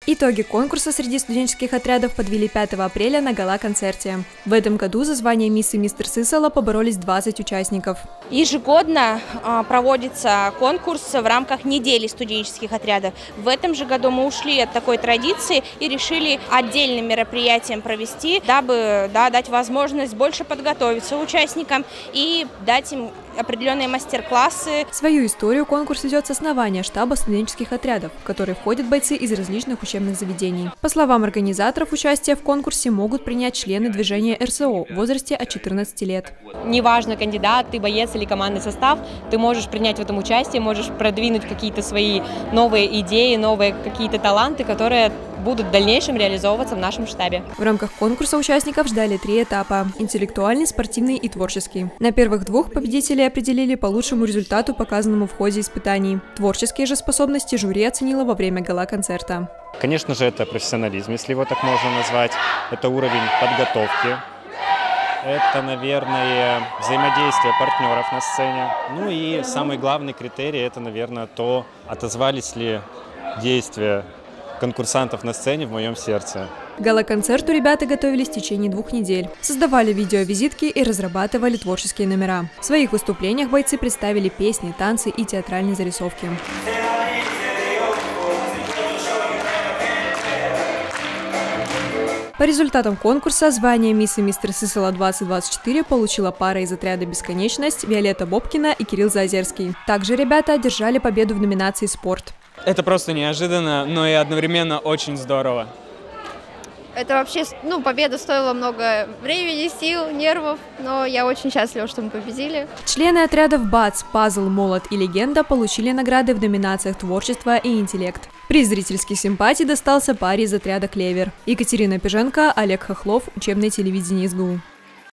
Итоги конкурса среди студенческих отрядов подвели 5 апреля на гала-концерте. В этом году за звание мисс и мистер Сысола поборолись 20 участников. Ежегодно проводится конкурс в рамках недели студенческих отрядов. В этом же году мы ушли от такой традиции и решили отдельным мероприятием провести, дабы дать возможность больше подготовиться участникам и дать им определенные мастер-классы. Свою историю конкурс идет с основания штаба студенческих отрядов, в который входят бойцы из различных учебных заведений. По словам организаторов, участие в конкурсе могут принять члены движения РСО в возрасте от 14 лет. Неважно, кандидат, ты боец или командный состав, ты можешь принять в этом участие, можешь продвинуть какие-то свои новые идеи, новые какие-то таланты, которые будут в дальнейшем реализовываться в нашем штабе. В рамках конкурса участников ждали 3 этапа – интеллектуальный, спортивный и творческий. На первых 2 победителей определили по лучшему результату, показанному в ходе испытаний. Творческие же способности жюри оценило во время гала-концерта. Конечно же, это профессионализм, если его так можно назвать. Это уровень подготовки. Это, наверное, взаимодействие партнеров на сцене. Ну и самый главный критерий – это, наверное, то, отозвались ли действия конкурсантов на сцене в моем сердце. К гала-концерту ребята готовились в течение 2 недель. Создавали видеовизитки и разрабатывали творческие номера. В своих выступлениях бойцы представили песни, танцы и театральные зарисовки. По результатам конкурса звание мисс и мистер Сысола 2024 получила пара из отряда «Бесконечность» Виолетта Бобкина и Кирилл Заозерский. Также ребята одержали победу в номинации «Спорт». Это просто неожиданно, но и одновременно очень здорово. Это вообще, победа стоила много времени, сил, нервов, но я очень счастлива, что мы победили. Члены отрядов БАЦ, Пазл, Молот и Легенда получили награды в номинациях «Творчество» и «Интеллект». Приз зрительских симпатий достался паре из отряда «Клевер». Екатерина Пиженко, Олег Хохлов, учебное телевидение СГУ.